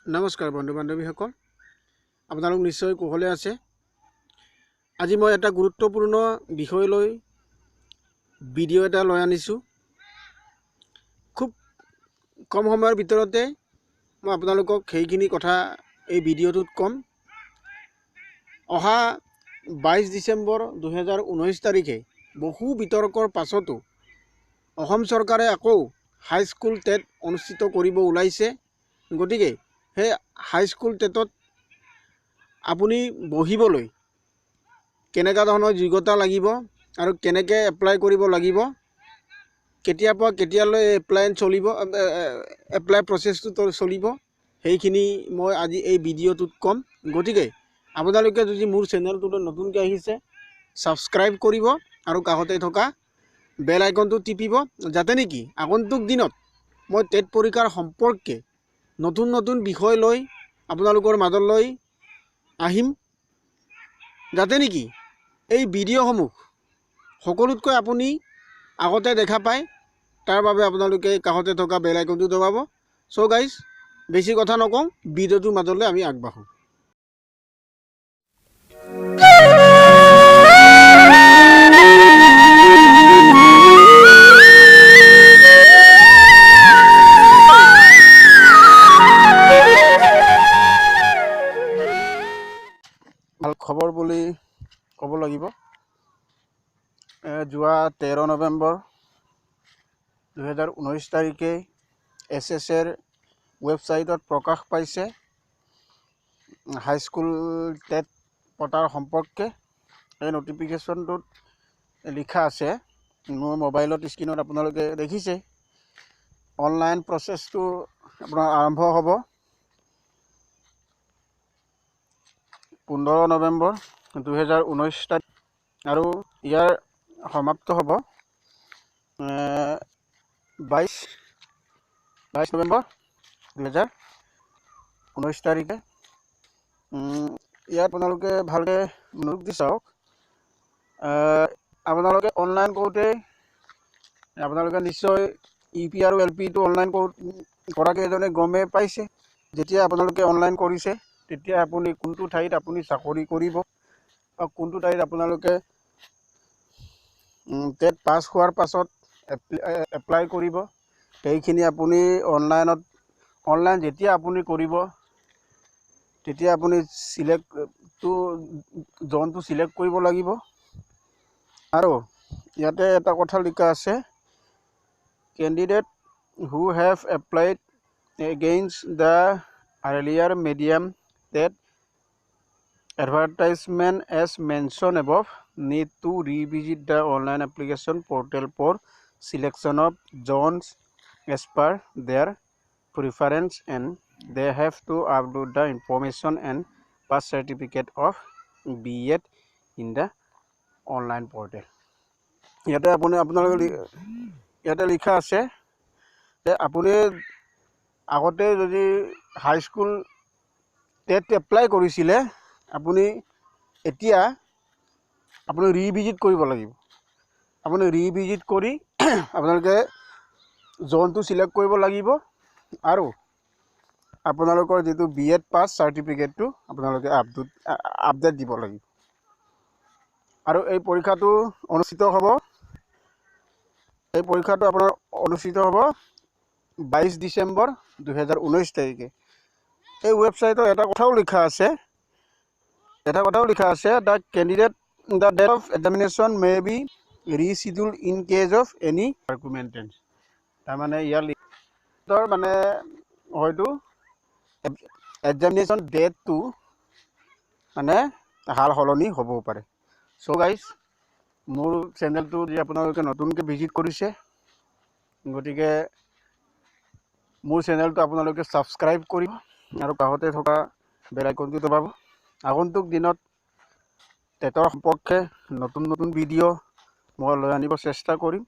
নমস্কাৰ বন্ধু বান্ধৱীসকল, আপোনালোক নিশ্চয় কুশলে আছে। আজি মই এটা গুৰুত্বপূৰ্ণ বিষয় লৈ ভিডিঅ' এটা লৈ আনিছোঁ। খুব কম সময়ৰ ভিতৰতে মই আপোনালোকক সেইখিনি কথা এই ভিডিঅ'টোত ক'ম। অহা 22 ডিচেম্বৰ 2019 তাৰিখে বহু বিতৰ্কৰ পাছতো অসম চৰকাৰে আকৌ হাইস্কুল টেট অনুষ্ঠিত কৰিব ওলাইছে। গতিকে সেই হাইস্কুল টেটত আপুনি বহিবলৈ কেনেকুৱা ধৰণৰ যোগ্যতা লাগিব আৰু কেনেকৈ এপ্লাই কৰিব লাগিব, কেতিয়াৰ পৰা কেতিয়ালৈ এপ্লাই প্ৰচেছটো চলিব, সেইখিনি মই আজি এই ভিডিঅ'টোত ক'ম। গতিকে আপোনালোকে যদি মোৰ চেনেলটোলৈ নতুনকৈ আহিছে, ছাবস্ক্ৰাইব কৰিব আৰু কাষতে থকা বেল আইকনটো টিপিব, যাতে নেকি আগন্তুক দিনত মই টেট পৰীক্ষাৰ সম্পৰ্কে নতুন নতুন বিষয় লৈ আপোনালোকৰ মাজলৈ আহিম, যাতে নেকি এই ভিডিঅ'সমূহ সকলোতকৈ আপুনি আগতে দেখা পায়। তাৰ বাবে আপোনালোকে কাষতে থকা বেল আইকনটো দবাব। চ' গাইজ, বেছি কথা নকওঁ, ভিডিঅ'টোৰ মাজলৈ আমি আগবাঢ়োঁ। ভাল খবৰ বুলি ক'ব লাগিব। যোৱা 13 নৱেম্বৰ 2019 তাৰিখে SSৰ ৱেবছাইটত প্ৰকাশ পাইছে হাইস্কুল টেট পতাৰ সম্পৰ্কে। এই নটিফিকেশ্যনটোত লিখা আছে, মোৰ মোবাইলত স্ক্ৰীণত আপোনালোকে দেখিছে। অনলাইন প্ৰচেছটো আপোনাৰ আৰম্ভ হ'ব 15 নৱেম্বৰ 2019 তাৰিখ আৰু ইয়াৰ সমাপ্ত হ'ব 22 নৱেম্বৰ 2019 তাৰিখে। ইয়াত আপোনালোকে ভালকৈ মনোযোগ দি চাওক। আপোনালোকে অনলাইন কৰোঁতে আপোনালোকে নিশ্চয় UP আৰু LPটো অনলাইন কৰাকেইজনে গমেই পাইছে। যেতিয়া আপোনালোকে অনলাইন কৰিছে, তেতিয়া আপুনি কোনটো ঠাইত আপুনি চাকৰি কৰিব আৰু কোনটো ঠাইত আপোনালোকে টেট পাছ হোৱাৰ পাছত এপ্লাই কৰিব, সেইখিনি আপুনি অনলাইন যেতিয়া আপুনি কৰিব, তেতিয়া আপুনি জোনটো চিলেক্ট কৰিব লাগিব। আৰু ইয়াতে এটা কথা লিখা আছে, candidate who have applied against the earlier medium TET advertisement as mentioned above need to revisit the online application portal for selection of zones as per their preference, and they have to upload the information and pass certificate of B.Ed in the online portal. ইয়াতে লিখা আছে যে আপুনি আগতে যদি high school TET apply কৰিছিলে, এতিয়া আপুনি ৰিভিজিট কৰিব লাগিব। আপুনি ৰিভিজিট কৰি আপোনালোকে জোনটো চিলেক্ট কৰিব লাগিব আৰু আপোনালোকৰ যিটো B.Ed পাছ চাৰ্টিফিকেটটো আপোনালোকে আপডেট দিব লাগিব। আৰু এই পৰীক্ষাটো অনুষ্ঠিত হ'ব 22 ডিচেম্বৰ 2019 তাৰিখে। এই ৱেবছাইটত এটা কথাও লিখা আছে, the date of examination may be rescheduled in case of any circumstance. তাৰমানে ইয়াৰ হয়তো এক্সামিনেশ্যন ডেটটো হাল সলনি হ'বও পাৰে। চ' গাইজ, মোৰ চেনেলটো যদি আপোনালোকে নতুনকৈ ভিজিট কৰিছে, গতিকে মোৰ চেনেলটো আপোনালোকে ছাবস্ক্ৰাইব কৰিব আৰু কাষতে থকা বেল আইকনটো দবাব। আগন্তুক দিনত টেটৰ সম্পৰ্কে নতুন নতুন ভিডিঅ' মই লৈ আনিব চেষ্টা কৰিম।